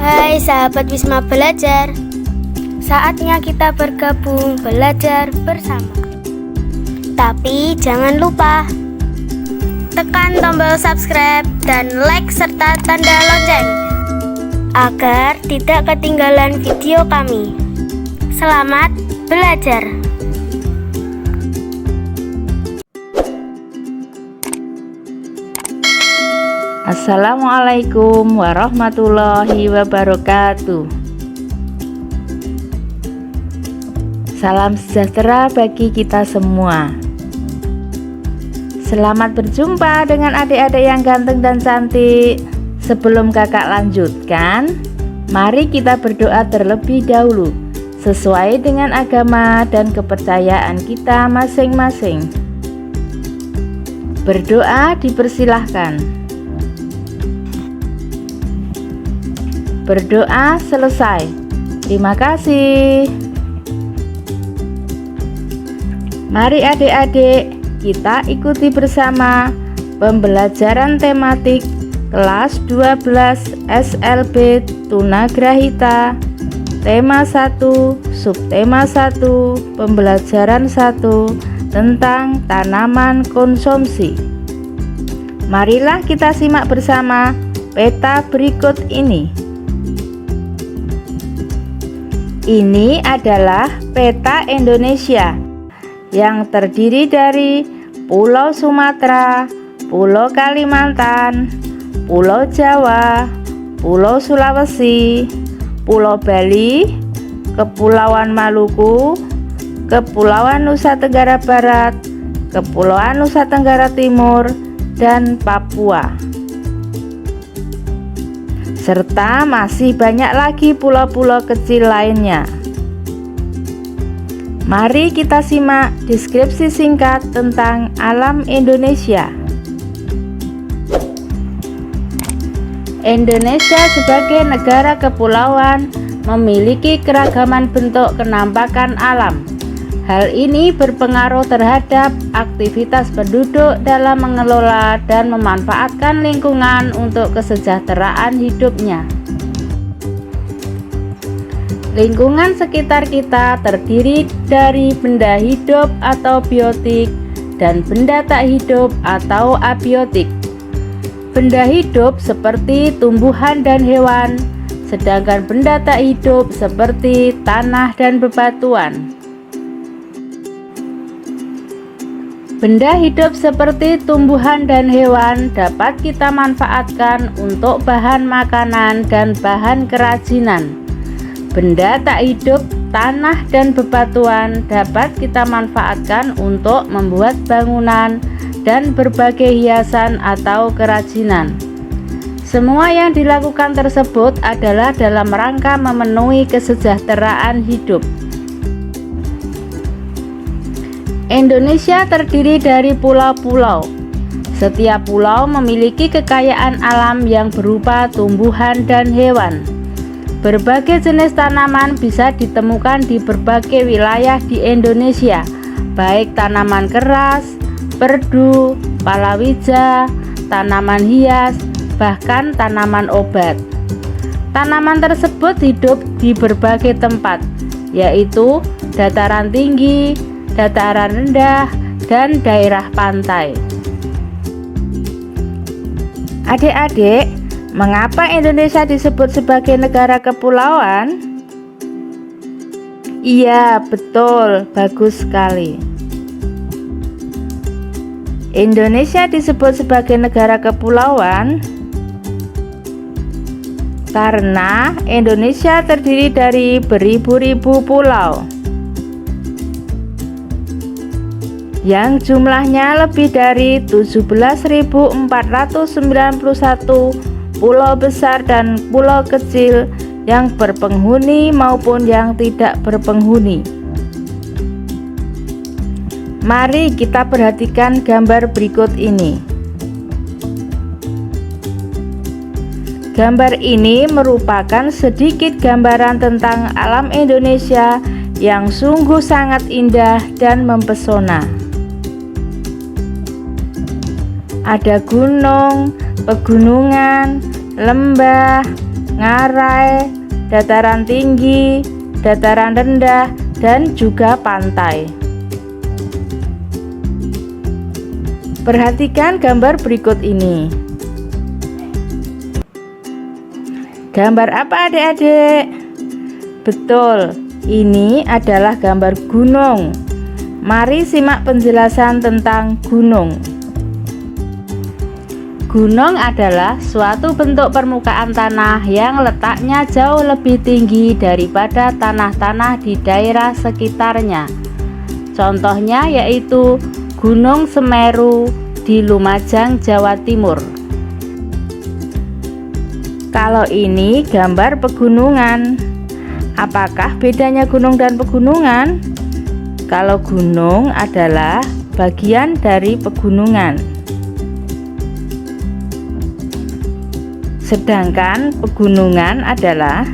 Hai sahabat Wisma Belajar, saatnya kita bergabung belajar bersama. Tapi jangan lupa tekan tombol subscribe dan like serta tanda lonceng agar tidak ketinggalan video kami. Selamat belajar. Assalamualaikum warahmatullahi wabarakatuh. Salam sejahtera bagi kita semua. Selamat berjumpa dengan adik-adik yang ganteng dan cantik. Sebelum kakak lanjutkan, mari kita berdoa terlebih dahulu sesuai dengan agama dan kepercayaan kita masing-masing. Berdoa dipersilahkan. Berdoa selesai. Terima kasih. Mari adik-adik, kita ikuti bersama pembelajaran tematik kelas 12 SLB Tunagrahita, tema 1, subtema 1, pembelajaran 1 tentang tanaman konsumsi. Marilah kita simak bersama peta berikut ini. Ini adalah peta Indonesia yang terdiri dari Pulau Sumatera, Pulau Kalimantan, Pulau Jawa, Pulau Sulawesi, Pulau Bali, Kepulauan Maluku, Kepulauan Nusa Tenggara Barat, Kepulauan Nusa Tenggara Timur, dan Papua. Serta masih banyak lagi pulau-pulau kecil lainnya. Mari kita simak deskripsi singkat tentang alam Indonesia. Indonesia sebagai negara kepulauan memiliki keragaman bentuk kenampakan alam. Hal ini berpengaruh terhadap aktivitas penduduk dalam mengelola dan memanfaatkan lingkungan untuk kesejahteraan hidupnya. Lingkungan sekitar kita terdiri dari benda hidup atau biotik dan benda tak hidup atau abiotik. Benda hidup seperti tumbuhan dan hewan, sedangkan benda tak hidup seperti tanah dan bebatuan. Benda hidup seperti tumbuhan dan hewan dapat kita manfaatkan untuk bahan makanan dan bahan kerajinan. Benda tak hidup, tanah dan bebatuan dapat kita manfaatkan untuk membuat bangunan dan berbagai hiasan atau kerajinan. Semua yang dilakukan tersebut adalah dalam rangka memenuhi kesejahteraan hidup. Indonesia terdiri dari pulau-pulau. Setiap pulau memiliki kekayaan alam yang berupa tumbuhan dan hewan. Berbagai jenis tanaman bisa ditemukan di berbagai wilayah di Indonesia, baik tanaman keras, perdu, palawija, tanaman hias, bahkan tanaman obat. Tanaman tersebut hidup di berbagai tempat, yaitu dataran tinggi, dataran rendah, dan daerah pantai. Adik-adik, mengapa Indonesia disebut sebagai negara kepulauan? Iya, betul, bagus sekali. Indonesia disebut sebagai negara kepulauan karena Indonesia terdiri dari beribu-ribu pulau yang jumlahnya lebih dari 17.491 pulau besar dan pulau kecil yang berpenghuni maupun yang tidak berpenghuni. Mari kita perhatikan gambar berikut ini. Gambar ini merupakan sedikit gambaran tentang alam Indonesia yang sungguh sangat indah dan mempesona. Ada gunung, pegunungan, lembah, ngarai, dataran tinggi, dataran rendah, dan juga pantai. Perhatikan gambar berikut ini. Gambar apa adik-adik? Betul, ini adalah gambar gunung. Mari simak penjelasan tentang gunung. Gunung adalah suatu bentuk permukaan tanah yang letaknya jauh lebih tinggi daripada tanah-tanah di daerah sekitarnya. Contohnya yaitu Gunung Semeru di Lumajang, Jawa Timur. Kalau ini gambar pegunungan. Apakah bedanya gunung dan pegunungan? Kalau gunung adalah bagian dari pegunungan, sedangkan pegunungan adalah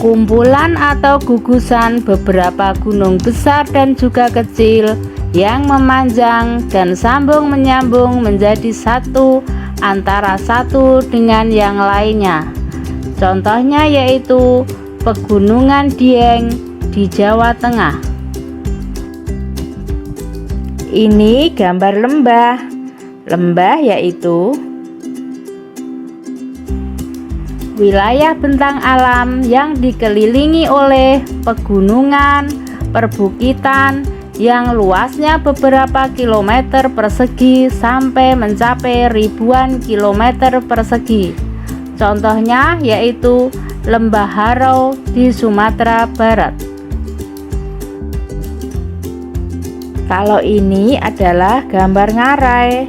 kumpulan atau gugusan beberapa gunung besar dan juga kecil yang memanjang dan sambung menyambung menjadi satu antara satu dengan yang lainnya. Contohnya yaitu Pegunungan Dieng di Jawa Tengah. Ini gambar lembah. Lembah yaitu wilayah bentang alam yang dikelilingi oleh pegunungan, perbukitan yang luasnya beberapa kilometer persegi sampai mencapai ribuan kilometer persegi. Contohnya yaitu Lembah Harau di Sumatera Barat. Kalau ini adalah gambar ngarai.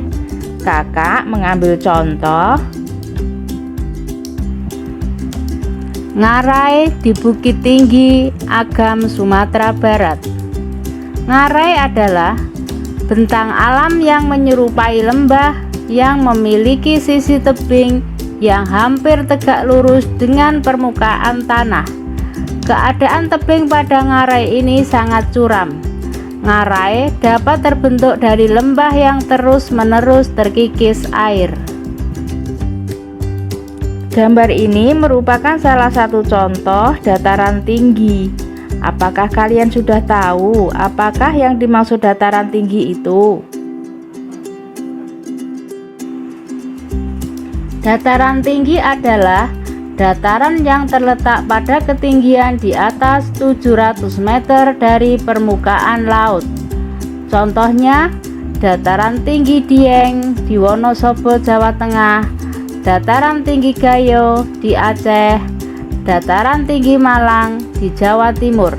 Kakak mengambil contoh ngarai di Bukit Tinggi, Agam, Sumatera Barat. Ngarai adalah bentang alam yang menyerupai lembah yang memiliki sisi tebing yang hampir tegak lurus dengan permukaan tanah. Keadaan tebing pada ngarai ini sangat curam. Ngarai dapat terbentuk dari lembah yang terus-menerus terkikis air. Gambar ini merupakan salah satu contoh dataran tinggi. Apakah kalian sudah tahu apakah yang dimaksud dataran tinggi itu? Dataran tinggi adalah dataran yang terletak pada ketinggian di atas 700 meter dari permukaan laut. Contohnya, dataran tinggi Dieng di Wonosobo, Jawa Tengah, dataran tinggi Gayo di Aceh, dataran tinggi Malang di Jawa Timur.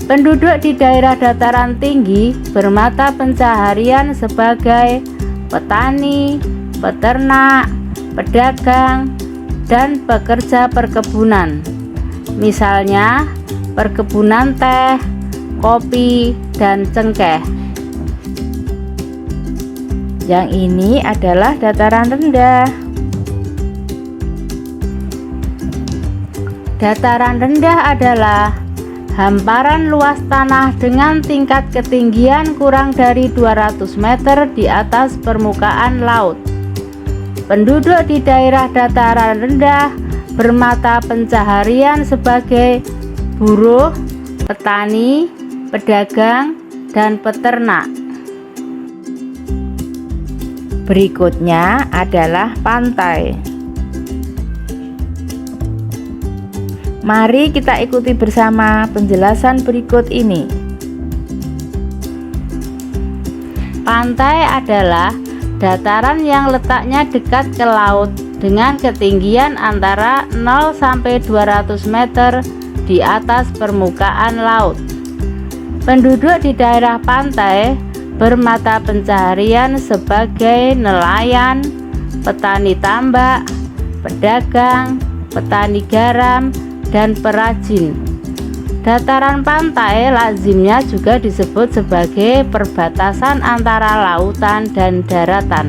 Penduduk di daerah dataran tinggi bermata pencaharian sebagai petani, peternak, pedagang, dan pekerja perkebunan, misalnya perkebunan teh, kopi, dan cengkeh. Yang ini adalah dataran rendah. Dataran rendah adalah hamparan luas tanah dengan tingkat ketinggian kurang dari 200 meter di atas permukaan laut. Penduduk di daerah dataran rendah bermata pencaharian sebagai buruh, petani, pedagang, dan peternak. Berikutnya adalah pantai. Mari kita ikuti bersama penjelasan berikut ini. Pantai adalah dataran yang letaknya dekat ke laut dengan ketinggian antara 0 sampai 200 meter di atas permukaan laut. Penduduk di daerah pantai bermata pencaharian sebagai nelayan, petani tambak, pedagang, petani garam, dan perajin. Dataran pantai lazimnya juga disebut sebagai perbatasan antara lautan dan daratan.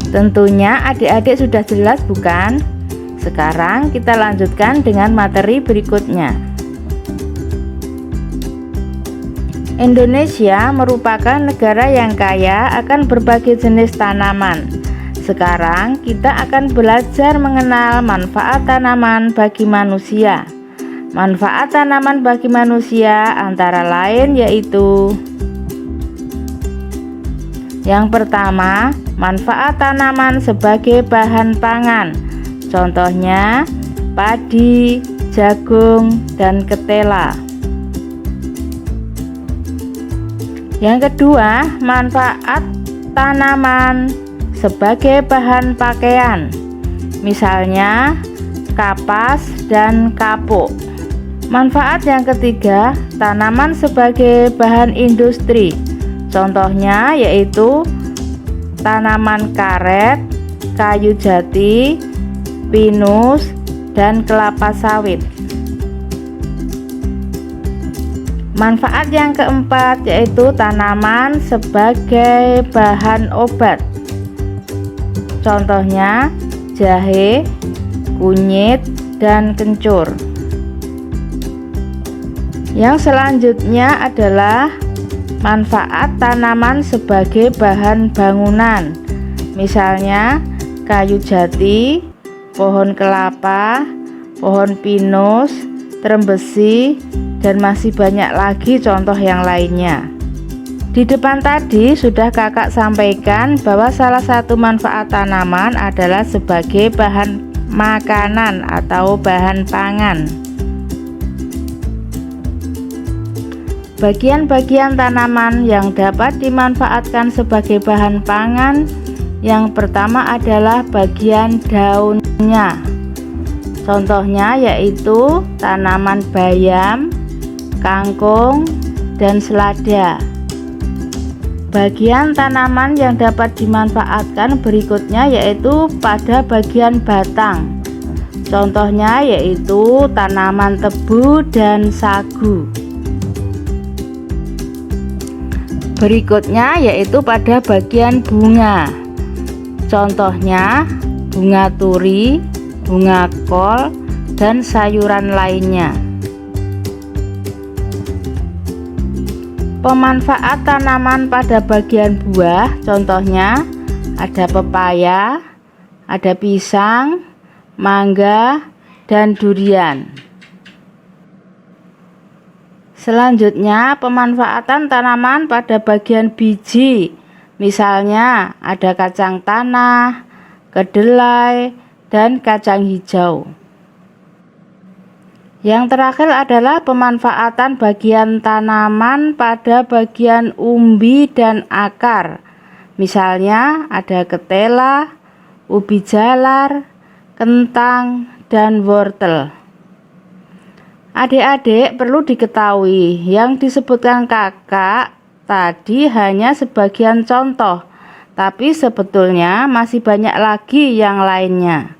Tentunya adik-adik sudah jelas bukan? Sekarang kita lanjutkan dengan materi berikutnya. Indonesia merupakan negara yang kaya akan berbagai jenis tanaman. Sekarang kita akan belajar mengenal manfaat tanaman bagi manusia. Manfaat tanaman bagi manusia antara lain yaitu: yang pertama, manfaat tanaman sebagai bahan pangan. Contohnya padi, jagung, dan ketela. Yang kedua, manfaat tanaman sebagai bahan pakaian, misalnya kapas dan kapuk. Manfaat yang ketiga, tanaman sebagai bahan industri. Contohnya yaitu tanaman karet, kayu jati, pinus, dan kelapa sawit. Manfaat yang keempat yaitu tanaman sebagai bahan obat. Contohnya jahe, kunyit, dan kencur. Yang selanjutnya adalah manfaat tanaman sebagai bahan bangunan. Misalnya kayu jati, pohon kelapa, pohon pinus, trembesi, dan masih banyak lagi contoh yang lainnya. Di depan tadi sudah kakak sampaikan bahwa salah satu manfaat tanaman adalah sebagai bahan makanan atau bahan pangan. Bagian-bagian tanaman yang dapat dimanfaatkan sebagai bahan pangan, yang pertama adalah bagian daunnya. Contohnya yaitu tanaman bayam, kangkung, dan selada. Bagian tanaman yang dapat dimanfaatkan berikutnya yaitu pada bagian batang. Contohnya yaitu tanaman tebu dan sagu. Berikutnya yaitu pada bagian bunga. Contohnya bunga turi, bunga kol, dan sayuran lainnya. Pemanfaat tanaman pada bagian buah, contohnya ada pepaya, ada pisang, mangga, dan durian. Selanjutnya, pemanfaatan tanaman pada bagian biji, misalnya ada kacang tanah, kedelai, dan kacang hijau. Yang terakhir adalah pemanfaatan bagian tanaman pada bagian umbi dan akar. Misalnya ada ketela, ubi jalar, kentang, dan wortel. Adik-adik perlu diketahui yang disebutkan kakak tadi hanya sebagian contoh, tapi sebetulnya masih banyak lagi yang lainnya.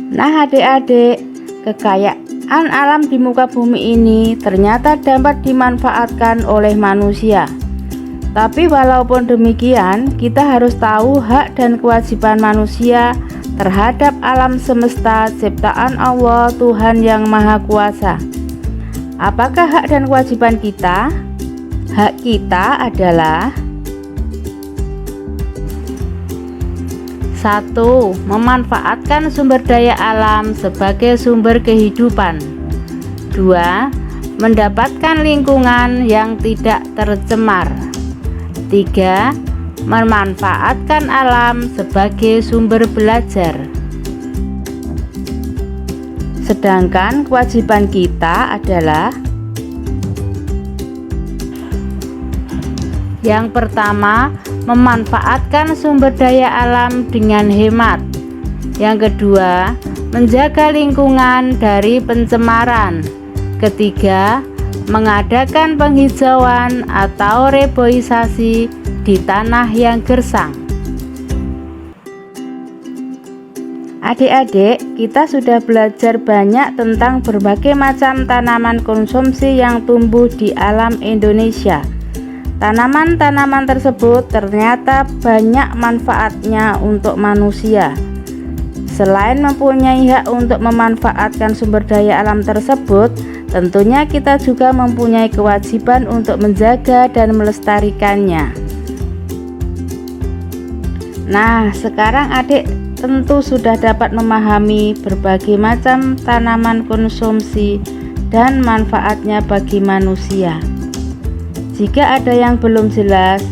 Nah adik-adik, kekayaan alam di muka bumi ini ternyata dapat dimanfaatkan oleh manusia. Tapi walaupun demikian, kita harus tahu hak dan kewajiban manusia terhadap alam semesta ciptaan Allah Tuhan yang Maha Kuasa. Apakah hak dan kewajiban kita? Hak kita adalah: 1. Memanfaatkan sumber daya alam sebagai sumber kehidupan. 2. Mendapatkan lingkungan yang tidak tercemar. 3. Memanfaatkan alam sebagai sumber belajar. Sedangkan kewajiban kita adalah: yang pertama, memanfaatkan sumber daya alam dengan hemat. Yang kedua, menjaga lingkungan dari pencemaran. Ketiga, mengadakan penghijauan atau reboisasi di tanah yang gersang. Adik-adik, kita sudah belajar banyak tentang berbagai macam tanaman konsumsi yang tumbuh di alam Indonesia. Tanaman-tanaman tersebut ternyata banyak manfaatnya untuk manusia. Selain mempunyai hak untuk memanfaatkan sumber daya alam tersebut, tentunya kita juga mempunyai kewajiban untuk menjaga dan melestarikannya. Nah, sekarang adik tentu sudah dapat memahami berbagai macam tanaman konsumsi dan manfaatnya bagi manusia. Jika ada yang belum jelas,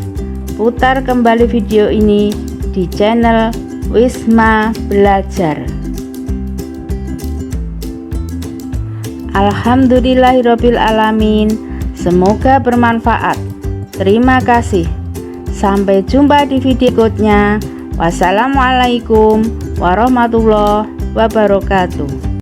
putar kembali video ini di channel Wisma Belajar. Alhamdulillahirabbil alamin. Semoga bermanfaat. Terima kasih. Sampai jumpa di video berikutnya. Wassalamualaikum warahmatullahi wabarakatuh.